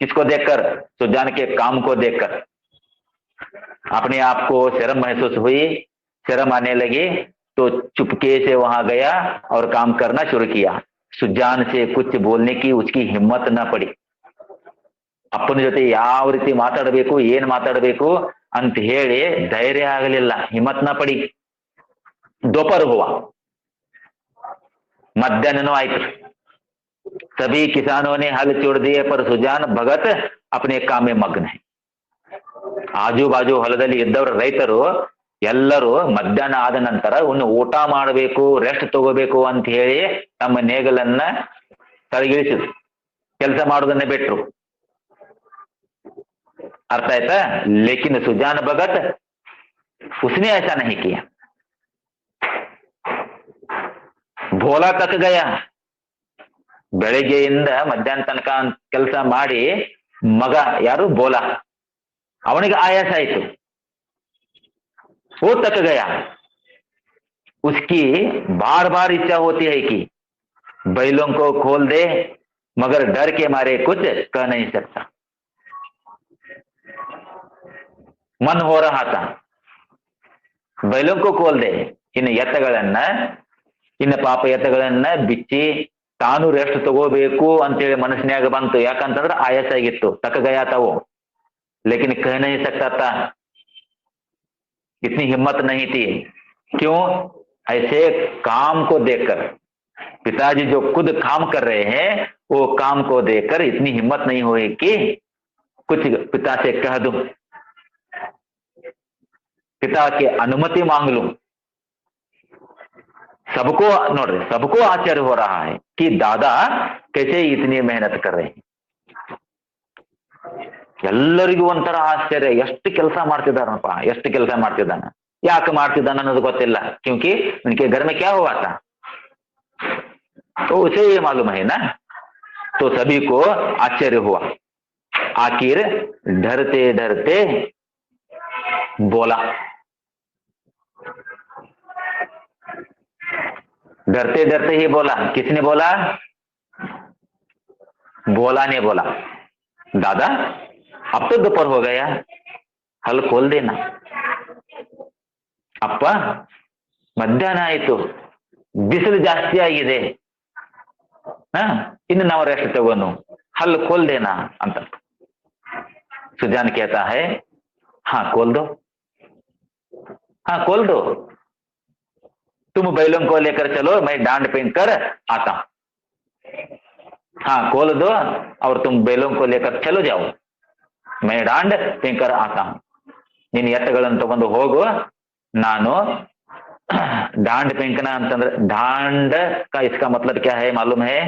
किसको देखकर, सुजान के काम को देखकर। अपने आप को शर्म महसूस हुई, शर्म आने लगी तो चुपके से वहां गया और काम करना शुरू किया। सुजान से कुछ बोलने की उसकी हिम्मत न पड़ी। ಅಪ್ಪನ ಜೊತೆ ಯಾವ ರೀತಿ ಮಾತಾಡಬೇಕು, ಏನ್ ಮಾತಾಡಬೇಕು ಅಂತ ಹೇಳಿ ಧೈರ್ಯ ಆಗಲಿಲ್ಲ, ಹಿಮ್ಮತ್ ನ ಪಡಿ. दोपहर हुआ, मध्याह्न आयತು. सभी किसानों ने हल छोड़ दिए पर सुजान भगत अपने काम में मग्न है. ಆಜು ಬಾಜು ಹೊಲದಲ್ಲಿ ಇದ್ದವರು ರೈತರು ಎಲ್ಲರೂ ಮಧ್ಯಾಹ್ನ ಆದ ನಂತರ ಒಂದು ಊಟ ಮಾಡಬೇಕು, ರೆಸ್ಟ್ ತಗೋಬೇಕು ಅಂತ ಹೇಳಿ ತಮ್ಮ ನೇಗಲನ್ನ ತಳಗಿಳಿಸಿದ್ರು, ಕೆಲಸ ಮಾಡೋದನ್ನೇ ಬಿಟ್ರು. अर्थ आयता? लेकिन सुजान भगत उसने ऐसा नहीं किया. ಭೋಲಾ ತಕ್ಕ ಗಯ, ಬೆಳಗ್ಗೆಯಿಂದ ಮಧ್ಯಾಹ್ನ ತನಕ ಕೆಲಸ ಮಾಡಿ ಮಗ ಯಾರು ಭೋಲಾ, ಅವನಿಗೆ ಆಯಾಸ ಆಯಿತು. वो तक गया, उसकी बार बार इच्छा होती है कि बैलों को खोल दे, मगर डर के मारे कुछ कह नहीं सकता. मन हो रहा था बैलों को खोल दे, ಇನ್ನು ಎತ್ತಗಳನ್ನ, ಇನ್ನು ಪಾಪ ಎತ್ತಗಳನ್ನ ಬಿಚ್ಚಿ ತಾನು ರೆಸ್ಟ್ ತಗೋಬೇಕು ಅಂತೇಳಿ ಮನಸ್ಸಿನಾಗ ಬಂತು. ಯಾಕಂತಂದ್ರೆ ಆಯಾಸ ಆಗಿತ್ತು, ತಕ್ಕ ಗಯಾ था वो, लेकिन कह नहीं सकता था, इतनी हिम्मत नहीं थी. क्यों? ऐसे काम को देखकर, पिताजी जो खुद काम कर रहे हैं वो काम को देखकर इतनी हिम्मत नहीं हुई कि कुछ पिता से कह दूं, पिता के अनुमति मांग लूं. सबको नोड्री, सबको आश्चर्य हो रहा है कि दादा कैसे इतनी मेहनत कर रहे हैं. ಎಲ್ಲರಿಗೂ ಒಂಥರ ಆಶ್ಚರ್ಯ, ಎಷ್ಟು ಕೆಲಸ ಮಾಡ್ತಿದಾರಪ್ಪ, ಎಷ್ಟು ಕೆಲಸ ಮಾಡ್ತಿದ್ದಾನ, ಯಾಕೆ ಮಾಡ್ತಿದ್ದಾನ ಅನ್ನೋದು ಗೊತ್ತಿಲ್ಲ. क्योंकि उनके घर में क्या हुआ था तो उसे ये मालूम है ना. तो सभी को आश्चर्य हुआ. आखिर डरते डरते बोला, डरते डरते ही बोला. किसने बोला? भोला ने बोला, दादा अब तो दोपहर हो गया, हल खोल देना. ಅಪ್ಪ ಮಧ್ಯಾಹ್ನ ಆಯ್ತು, ಬಿಸಿಲು ಜಾಸ್ತಿ ಆಗಿದೆ, ಇನ್ನು ನಾವು ರೆಸ್ಟ್ ತಗೋನು, हल खोल देना ಅಂತ. सुजान कहता है, हाँ खोल दो, हाँ खोल दो, तुम बैलों को लेकर चलो, मैं डांड पहन कर आता हूं. हाँ खोल दो और तुम बैलों को लेकर चलो जाओ, मैं डांड पहन कर आता हूं. ನೀನು ಎತ್ತಗಳನ್ನು ತಗೊಂಡು ಹೋಗು, ನಾನು डांड फेंकना ಅಂತಂದ್ರೆ, डांड का इसका मतलब क्या है मालूम है?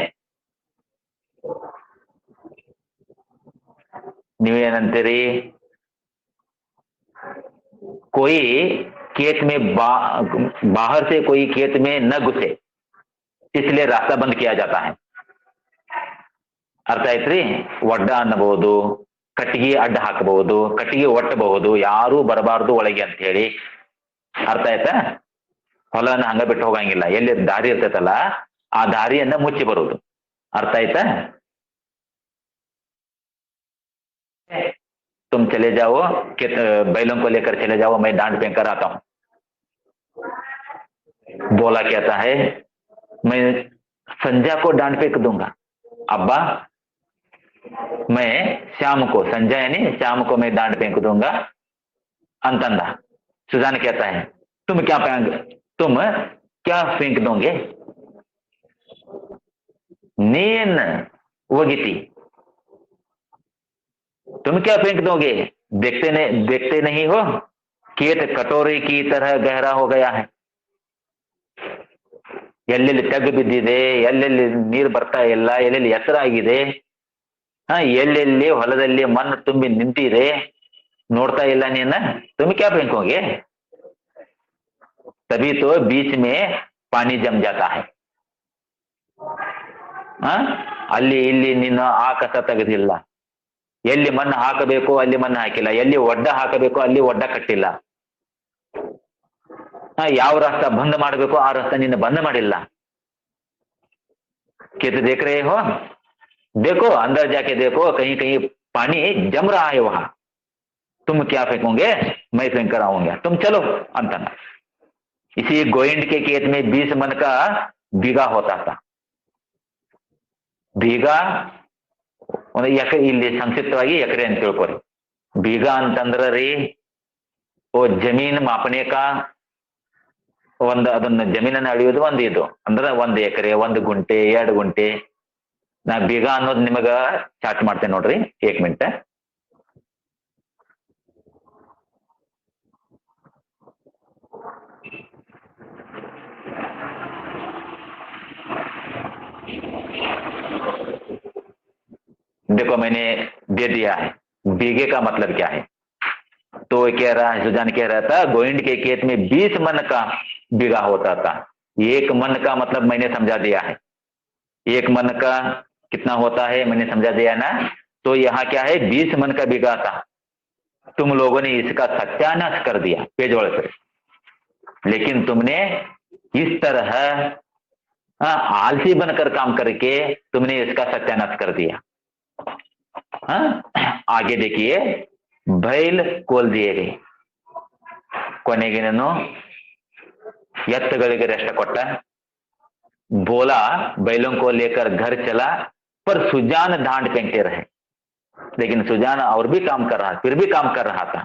ನೀವೇನಂತೀರಿ? कोई खेत में बाहर से कोई खेत में न घुसे, इसलिए रास्ता बंद किया जाता है. ಅರ್ಥ ಆಯ್ತ್ರಿ? ಒಡ್ಡ ಅನ್ನಬಹುದು, ಕಟ್ಟಿಗೆ ಅಡ್ಡ ಹಾಕಬಹುದು, ಕಟ್ಟಿಗೆ ಒಟ್ಟಬಹುದು, ಯಾರು ಬರಬಾರದು ಒಳಗೆ ಅಂತ ಹೇಳಿ. ಅರ್ಥ ಆಯ್ತಾ? ಹೊಲನ ಹಂಗ ಬಿಟ್ಟು ಹೋಗಂಗಿಲ್ಲ, ಎಲ್ಲಿ ದಾರಿ ಇರ್ತೈತಲ್ಲ ಆ ದಾರಿಯನ್ನ ಮುಚ್ಚಿ ಬರುವುದು. ಅರ್ಥ ಆಯ್ತಾ? तुम चले जाओ, बैलों को लेकर चले जाओ, मैं डांड फेंक कर आता हूं. बोला कहता है, मैं संध्या को डांड फेंक दूंगा. अब्बा मैं शाम को, संजय यानी शाम को मैं डांड फेंक दूंगा अंतंदा. सुजान कहता है, तुम क्या फेंक दोगे? ನೇನ್ ಹೋಗಿತಿ, तुम क्या फेंक दोगे? देखते नहीं हो खेत कटोरे की तरह गहरा हो गया है, ಎಲ್ಲೆಲ್ಲಿ ತಗ್ಗು ಬಿದ್ದಿದೆ, ಎಲ್ಲೆಲ್ಲಿ ನೀರು ಬರ್ತಾ ಇಲ್ಲ, ಎಲ್ಲೆಲ್ಲಿ ಎತ್ತರ ಆಗಿದೆ, ಎಲ್ಲೆಲ್ಲಿ ಹೊಲದಲ್ಲಿ ಮಣ್ಣು ತುಂಬಿ ನಿಂತಿದೆ, ನೋಡ್ತಾ ಇಲ್ಲ ನೀನ? तुम क्या फेंकोगे? तभी तो बीच में पानी जम जाता है। ಅಲ್ಲಿ ಇಲ್ಲಿ ನೀನು ಆ ಕಸ ತೆಗೆದಿಲ್ಲ, ಎಲ್ಲಿ ಮಣ್ಣು ಹಾಕಬೇಕು ಅಲ್ಲಿ ಮಣ್ಣು ಹಾಕಿಲ್ಲ, ಎಲ್ಲಿ ಒಡ್ಡ ಹಾಕಬೇಕು ಅಲ್ಲಿ ಒಡ್ಡ ಕಟ್ಟಿಲ್ಲ, ಯಾವ ರಾಸ್ತಾ ಬಂದ್ ಮಾಡಬೇಕು ಆ ರಾಸ್ತಾ ನೀನು ಬಂದ್ ಮಾಡಿಲ್ಲ। खेत देख रहे हो? देखो अंदर जाके देखो, कहीं कहीं पानी जम रहा है वहां। तुम क्या फेंकोगे? मैं फेंक कर आऊंगा, तुम चलो अंतना। इसी गोइंड के खेत में 20 मन का बीघा होता था। बीघा ಒಂದು ಇಲ್ಲಿ ಸಂಕ್ಷಿಪ್ತವಾಗಿ ಎಕರೆ ಅಂತ ತಿಳ್ಕೊರಿ। ಬೀಗ ಅಂತಂದ್ರ ರೀ ಓ ಜಮೀನ್ ಮಾಪನೆ ಕಾ ಒಂದು ಅದನ್ನ ಜಮೀನನ್ನ ಅಳಿಯೋದು ಒಂದು ಇದು ಅಂದ್ರೆ 1 ಎಕರೆ 1 ಗುಂಟೆ 2 ಗುಂಟೆ। ನಾ ಬೀಗ ಅನ್ನೋದು ನಿಮಗ ಚಾರ್ಟ್ ಮಾಡ್ತೇನೆ ನೋಡ್ರಿ, 1 ಮಿನಿಟ್। देखो मैंने दे दिया है बीघे का मतलब क्या है। तो कह रहा है, सुजान कह रहा था गोइंड के खेत में 20 मन का बीघा होता था। 1 मन का मतलब मैंने समझा दिया है, 1 मन का कितना होता है मैंने समझा दिया ना। तो यहाँ क्या है 20 मन का बीघा था। तुम लोगों ने इसका सत्यानाश कर दिया पेज वाले पे, लेकिन तुमने इस तरह आलसी बनकर काम करके तुमने इसका सत्यानाश कर दिया। आगे देखिए, बैल खोल दिए गए, ಕೊನೆಗೆ ನಾನು ಎತ್ತುಗಳಿಗೆ ರೆಸ್ಟ್ ಕೊಟ್ಟ। बोला बैलों को लेकर घर चला, पर सुजान डांट फेंकते रहे। लेकिन सुजान और भी काम कर रहा, फिर भी काम कर रहा था।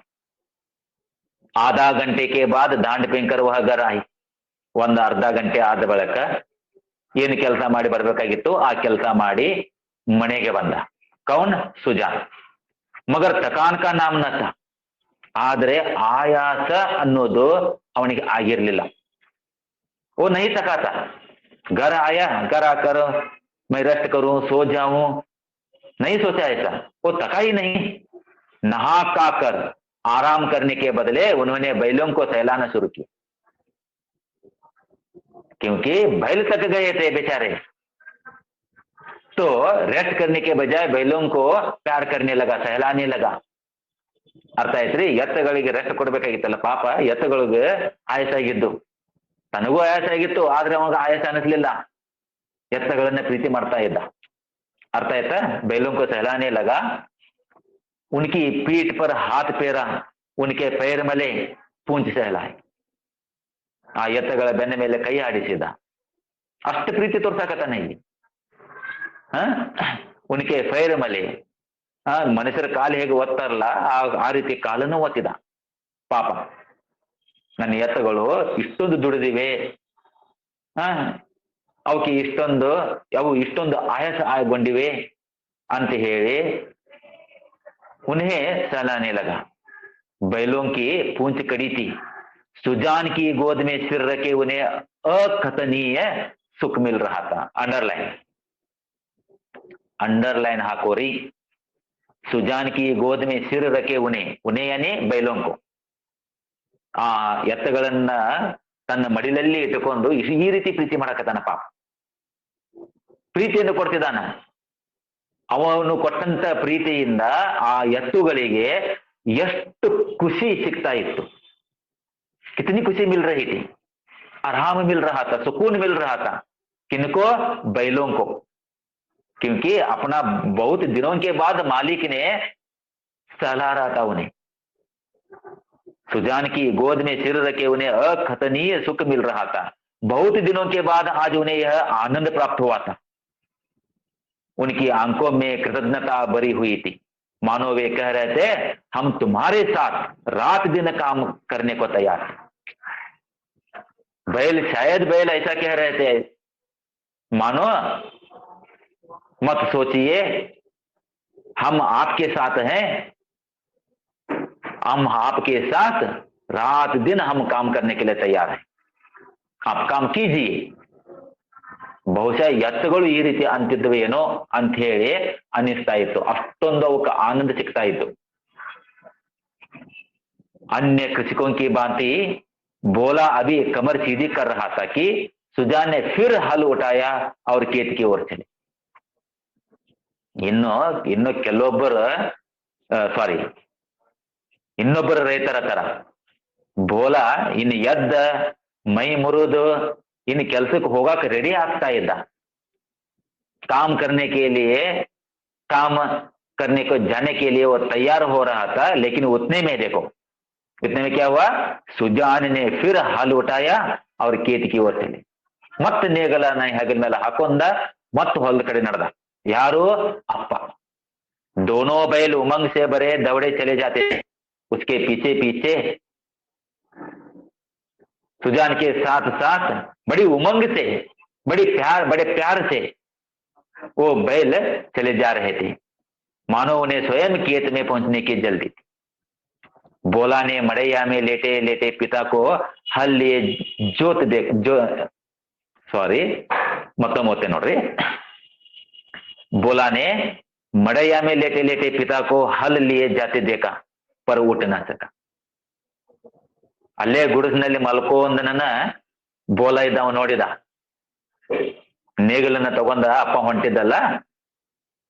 आधा घंटे के बाद डांट फेंकर वह घर आई। ಒಂದು ಅರ್ಧ ಗಂಟೆ ಆದ ಬಳಿಕ ಏನು ಕೆಲಸ ಮಾಡಿ ಬರ್ಬೇಕಾಗಿತ್ತು ಆ ಕೆಲಸ ಮಾಡಿ ಮನೆಗೆ ಬಂದ। कौन? सुजान। मगर थकान का नाम न था, आदरे आयास ಅನ್ನೋದು ಅವನಿಗೆ ಆಗಿರಲಿಲ್ಲ। वो नहीं थका था। घर आया, घर आकर मैं रेस्ट करूं सो जाऊं, नहीं सोचा ऐसा। वो थका ही नहीं। नहा का कर आराम करने के बदले उन्होंने बैलों को सहलाना शुरू किया, क्योंकि बैल थक गए थे बेचारे। तो रेस्ट करने के बजाय बैलों को प्यार करने लगा, सहलाने लगा। ಅರ್ಥ ಆಯ್ತ್ರಿ? ಎತ್ತುಗಳಿಗೆ ರೆಸ್ಟ್ ಕೊಡ್ಬೇಕಾಗಿತ್ತಲ್ಲ, ಪಾಪ ಎತ್ತುಗಳಿಗೆ ಆಯಾಸ ಆಗಿದ್ದು, ತನಗೂ ಆಯಾಸ ಆಗಿತ್ತು, ಆದ್ರೆ ಅವಾಗ ಆಯಾಸ ಅನಿಸ್ಲಿಲ್ಲ, ಎತ್ತುಗಳನ್ನ ಪ್ರೀತಿ ಮಾಡ್ತಾ ಇದ್ದ। ಅರ್ಥ ಆಯ್ತಾ? बैलों को सहलाने लगा, उनकी पीठ पर हाथ फेरा, उनके पैर मले, पूंछ सहलाए। ಆ ಎತ್ತುಗಳ ಬೆನ್ನ ಮೇಲೆ ಕೈ ಆಡಿಸಿದ, ಅಷ್ಟು ಪ್ರೀತಿ ತೋರ್ಸಾಕತ್ತಾನ ಇಲ್ಲಿ। ಉನಕೆ ಫೈರ್ ಮಲೆ, ಮನುಷ್ಯರ ಕಾಲು ಹೇಗೆ ಒತ್ತಾರಲ್ಲ ಆ ರೀತಿ ಕಾಲನ್ನು ಒತ್ತಿದ। ಪಾಪ ನನ್ನ ಎತ್ತುಗಳು ಇಷ್ಟೊಂದು ದುಡಿದಿವೆ, ಅವಕ್ಕೆ ಇಷ್ಟೊಂದು ಆಯಾಸ ಆಗೊಂಡಿವೆ ಅಂತ ಹೇಳಿ उन्हें सहलाने लगा। बैलों की पूंछ कड़ी थी, सुजान की गोद में सिर रखे उन्हें अकथनीय सुख मिल रहा था। अंडरलाइन हाकोरी। सुजान की गोद में सिर रखे उन्हें यानी बैलों को, ಆ ಎತ್ತುಗಳನ್ನ ತನ್ನ ಮಡಿಲಲ್ಲಿ ಇಟ್ಟುಕೊಂಡು ಈ ರೀತಿ ಪ್ರೀತಿ ಮಾಡಕತ್ತಾನ। ಪಾಪ ಪ್ರೀತಿಯನ್ನು ಕೊಡ್ತಿದ್ದಾನ। ಅವನು ಕೊಟ್ಟಂತ ಪ್ರೀತಿಯಿಂದ ಆ ಎತ್ತುಗಳಿಗೆ ಎಷ್ಟು ಖುಷಿ ಸಿಗ್ತಾ ಇತ್ತು। कितनी खुशी मिल रही थी, आराम मिल रहा था, सुकून मिल रहा था। किनको? बैलों को, क्योंकि अपना बहुत दिनों के बाद मालिक ने सहला रहा था उन्हें। सुजान की गोद में सिर रखे उन्हें अकथनीय सुख मिल रहा था। बहुत दिनों के बाद आज उन्हें यह आनंद प्राप्त हुआ था। उनकी आंखों में कृतज्ञता भरी हुई थी, मानो वे कह रहे थे हम तुम्हारे साथ रात दिन काम करने को तैयार हैं। शायद बैल ऐसा कह रहे थे, मानो मत सोचिए हम आपके साथ हैं, हम आपके साथ रात दिन हम काम करने के लिए तैयार हैं, आप काम कीजिए. ಬಹುಶಃ ಎತ್ತುಗಳು ಈ ರೀತಿ ಅಂತಿದ್ವು ಏನೋ ಅಂತ ಹೇಳಿ ಅನಿಸ್ತಾ ಇತ್ತು. ಅಷ್ಟೊಂದು ಅವಕ್ಕೆ ಆನಂದ ಸಿಗ್ತಾ ಇತ್ತು. अन्य कृषकों की भांति बोला अभी कमर सीधी कर रहा था कि सुजान ने फिर हल उठाया और खेत की ओर चले. ಇನ್ನು ಕೆಲವೊಬ್ಬರು ಇನ್ನೊಬ್ಬರು ರೈತರ ತರ ಬೋಲಾ ಇನ್ನು ಎದ್ದ ಮೈ ಮುರಿದು इन ಕೆಲಸಕ್ಕೆ ಹೋಗಕ್ಕೆ ರೆಡಿ ಆಗ್ತಾ ಇದ್ದ. काम करने के लिए, काम करने को जाने के लिए वो तैयार हो रहा था. लेकिन उतने में देखो, इतने में क्या हुआ, सुजान ने फिर हल उठाया और खेत की ओर चले. मत ನೇಗಲನ ಹೆಗಲ ಮೇಲೆ ಹಾಕೊಂಡ मत ಹೊಲದ ಕಡೆ ನಡೆದ. ಯಾರು, ಅಪ್ಪ. दोनों बैल उमंग से भरे दौड़े चले जाते थे. उसके पीछे पीछे सुजान के साथ साथ बड़ी उमंग से, बड़े प्यार से वो बैल चले जा रहे थे, मानो उन्हें स्वयं खेत में पहुंचने की जल्दी थी. बोला ने मड़ैया में लेटे लेटे पिता को हल लिए मतलब होते नोड्री. बोला ने मड़ैया में लेटे लेटे पिता को हल लिए जाते देखा पर उठ न सका. ಅಲ್ಲೇ ಗುಡಿಸಿನಲ್ಲಿ ಮಲ್ಕೊಂದನ ಬೋಲ ಇದ್ದವ ನೋಡಿದ. ನೇಗಿಲನ್ನ ತಗೊಂಡ ಅಪ್ಪ ಹೊಂಟಿದ್ದಲ್ಲ,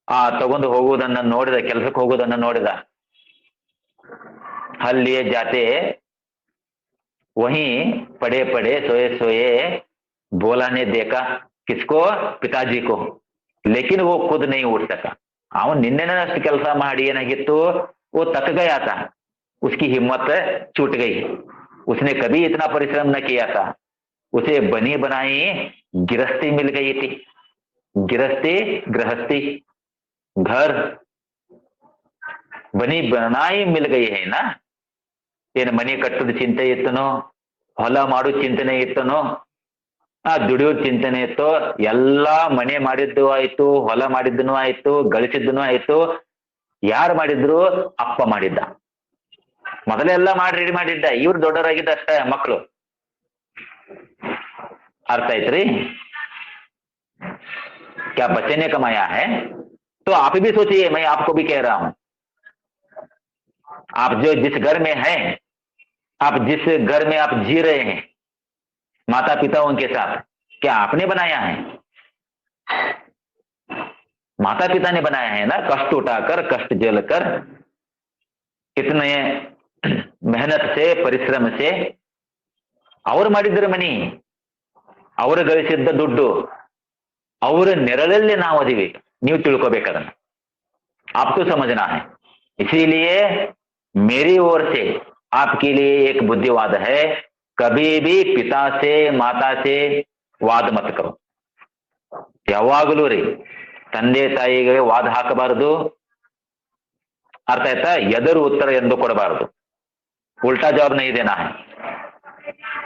ಆ ತಗೊಂಡು ಹೋಗುವುದನ್ನ ನೋಡಿದ, ಕೆಲಸಕ್ಕೆ ಹೋಗುವುದನ್ನ ನೋಡಿದ. हल लिए जाते वहीं पड़े पड़े सोए सोए बोला ने देखा किसको, पिताजी को. लेकिन वो खुद नहीं उठ सका. ಅವನು ನಿನ್ನೆನಷ್ಟು ಕೆಲಸ ಮಾಡಿ ಏನಾಗಿತ್ತು, वो तक गया था, उसकी हिम्मत छूट गई. उसने कभी इतना परिश्रम न किया था. उसे बनी बनाई गिरस्ती मिल गई थी. गृहस्थी घर बनी बनाई मिल गई है ना. ಏನು ಮನೆ ಕಟ್ಟೋದು ಚಿಂತೆ ಇತ್ತನೋ, ಹೊಲ ಮಾಡೋ ಚಿಂತನೆ ಇತ್ತನೋ, ದುಡಿಯೋ ಚಿಂತನೆ ಇತ್ತು, ಎಲ್ಲಾ ಮನೆ ಮಾಡಿದ್ದು ಆಯ್ತು, ಹೊಲ ಮಾಡಿದ್ದನು ಆಯ್ತು, ಗಳಿಸಿದ್ದನು ಆಯ್ತು. ಯಾರು ಮಾಡಿದ್ರು, ಅಪ್ಪ ಮಾಡಿದ್ದ. ಮೊದಲೆಲ್ಲ ಮಾಡಿ ರೆಡಿ ಮಾಡಿದ್ದ. ಇವ್ರು ದೊಡ್ಡವರಾಗಿದ್ದ ಅಷ್ಟೇ ಮಕ್ಕಳು. अर्थ आयत्री. क्या बच्चे ने कमाया है? तो आप भी सोचिए, मैं आपको भी कह रहा हूं. आप जो जिस घर में हैं, आप जिस घर में आप जी रहे हैं माता पिताओं के साथ, क्या आपने बनाया है? माता पिता ने बनाया है ना, कष्ट उठाकर, कष्ट झेलकर, कितने मेहनत से, ಪರಿಶ್ರಮ से ಅವರು ಮಾಡಿದ್ರ ಮನಿ, ಅವರು ಗಳಿಸಿದ್ದ ದುಡ್ಡು, ಅವರ ನೆರಳಲ್ಲಿ ನಾವು ಅದೀವಿ. ನೀವು ತಿಳ್ಕೋಬೇಕದನ್ನ, आपको समझना है. इसीलिए मेरी ओर से आपके लिए एक बुद्धिवाद है, कभी भी पिता से माता से ವಾದ ಮತ ಕರೋ. ಯಾವಾಗಲೂ ರೀ ತಂದೆ ತಾಯಿಗೆ ವಾದ ಹಾಕಬಾರದು. ಅರ್ಥ ಆಯ್ತಾ? ಎದುರು ಉತ್ತರ ಎಂದು ಕೊಡಬಾರದು. उल्टा जवाब नहीं देना है.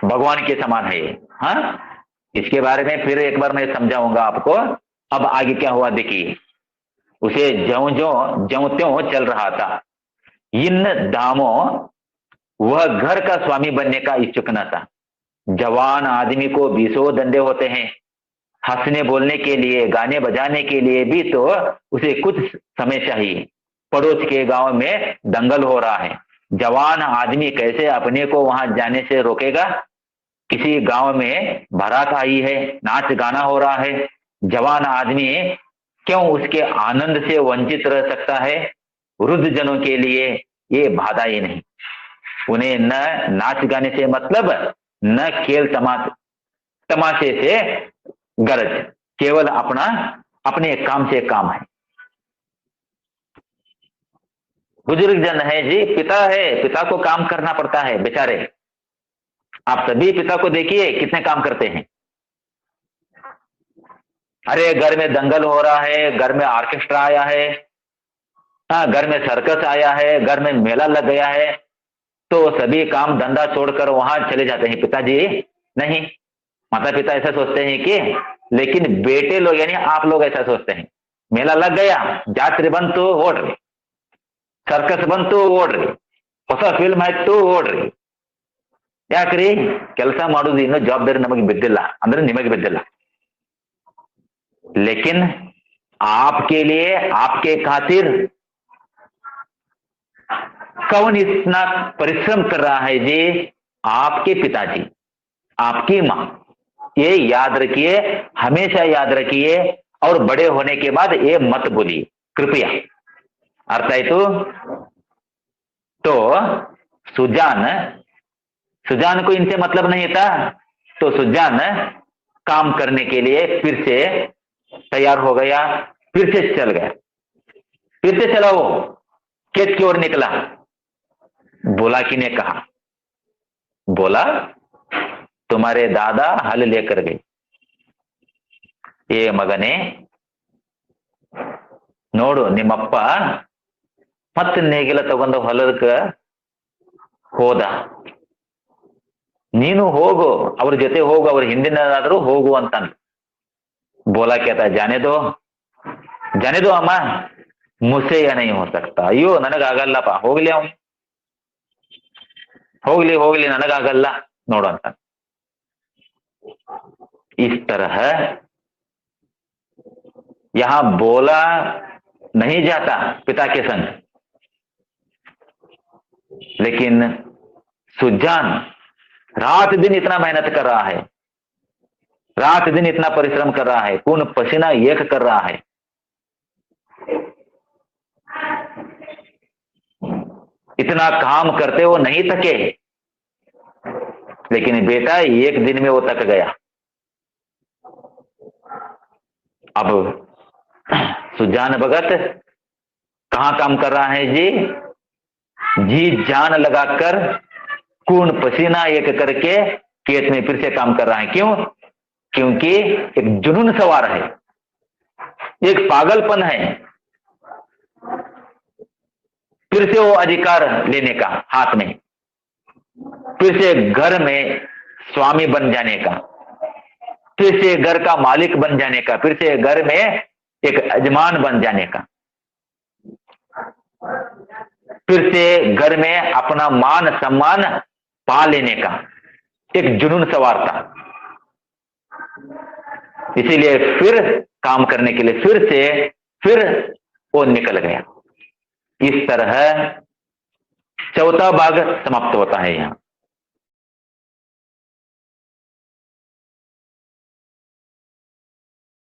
भगवान के समान है ये. हाँ, इसके बारे में फिर एक बार मैं समझाऊंगा आपको. अब आगे क्या हुआ देखिए. उसे ज्यों त्यों चल रहा था. इन दामों वह घर का स्वामी बनने का इच्छुक न था. जवान आदमी को 20 धंधे होते हैं. हंसने बोलने के लिए, गाने बजाने के लिए भी तो उसे कुछ समय चाहिए. पड़ोस के गांव में दंगल हो रहा है. जवान आदमी कैसे अपने को वहां जाने से रोकेगा? किसी गांव में बारात आई है, नाच गाना हो रहा है. जवान आदमी क्यों उसके आनंद से वंचित रह सकता है? वृद्ध जनों के लिए ये बाधा ही नहीं. उन्हें न नाच गाने से मतलब, न खेल तमाशे से गरज, केवल अपने काम से काम है. बुजुर्ग जन है जी, पिता है, पिता को काम करना पड़ता है बेचारे. आप सभी पिता को देखिए कितने काम करते हैं. अरे घर में दंगल हो रहा है, घर में ऑर्केस्ट्रा आया है, हाँ, घर में सर्कस आया है, घर में मेला लग गया है, तो सभी काम धंधा छोड़कर वहां चले जाते हैं. पिताजी नहीं, माता पिता ऐसा सोचते हैं कि, लेकिन बेटे लोग यानी आप लोग ऐसा सोचते हैं. मेला लग गया, ಜಾತ್ರೆ ಬಂತು ಓಡ್ರಿ, ಸರ್ಕಸ್ ಬಂತು ಓಡ್ರಿ, ಹೊಸ ಫಿಲ್ಮ್ ಆಯ್ತು ಓಡ್ರಿ. ಯಾಕ್ರಿ? ಕೆಲಸ ಮಾಡುದು ಇನ್ನೂ ಜವಾಬ್ದಾರಿ ನಮಗೆ ಬಿದ್ದಿಲ್ಲ, ಅಂದ್ರೆ ನಿಮಗೆ ಬಿದ್ದಿಲ್ಲ. लेकिन आपके लिए, आपके खातिर कौन इतना परिश्रम कर रहा है जी? आपके पिताजी, आपकी मां. ये याद रखिए, हमेशा याद रखिए, और बड़े होने के बाद ये मत भूलिए कृपया. अर्थ आयतु? तो सुजान, सुजान को इनसे मतलब नहीं था, तो सुजान काम करने के लिए फिर से तैयार हो गया, फिर से चल गया. फिर से चला, वो खेत की ओर निकला. बुलाकी ने कहा, बोला तुम्हारे दादा हल लेकर गए. ये मगने ನೋಡು ನಿಮ್ಮಪ್ಪ ಮತ್ತೆ ನೇಗಿಲ ತಗೊಂಡು ಹೊಲದಕ್ಕೆ ಹೋದ, ನೀನು ಹೋಗು, ಅವ್ರ ಜೊತೆ ಹೋಗು, ಅವ್ರ ಹಿಂದಿನದಾದ್ರೂ ಹೋಗು ಅಂತ. ಬೋಲಾ ಕೇಳ್ತಾ, ಜಾನೆ ದೋ ಅಮ್ಮ, ಮುಸೆ ಏನೇ ಹೋ ಸಕ್ತಾ. ಅಯ್ಯೋ ನನಗಾಗಲ್ಲಪ್ಪ, ಹೋಗ್ಲಿ ಅವನು, ಹೋಗ್ಲಿ ಹೋಗ್ಲಿ ನನಗಾಗಲ್ಲ ನೋಡು ಅಂತ. इस तरह यहां बोला नहीं जाता पिता के संग, लेकिन सुजान रात दिन इतना मेहनत कर रहा है, रात दिन इतना परिश्रम कर रहा है, खून पसीना एक कर रहा है. इतना काम करते वो नहीं थके, लेकिन बेटा एक दिन में वो थक गया. अब सुजान भगत कहां काम कर रहा है जी? जी जान लगाकर, खून पसीना एक करके खेत में फिर से काम कर रहा है. क्यों? क्योंकि एक जुनून सवार है, एक पागलपन है, फिर से वो अधिकार लेने का हाथ में, फिर से घर में स्वामी बन जाने का, फिर से घर का मालिक बन जाने का, फिर से घर में एक यजमान बन जाने का, फिर से घर में अपना मान सम्मान पा लेने का एक जुनून सवार था. इसीलिए फिर काम करने के लिए फिर वो निकल गया. इस तरह चौथा भाग समाप्त होता है यहां.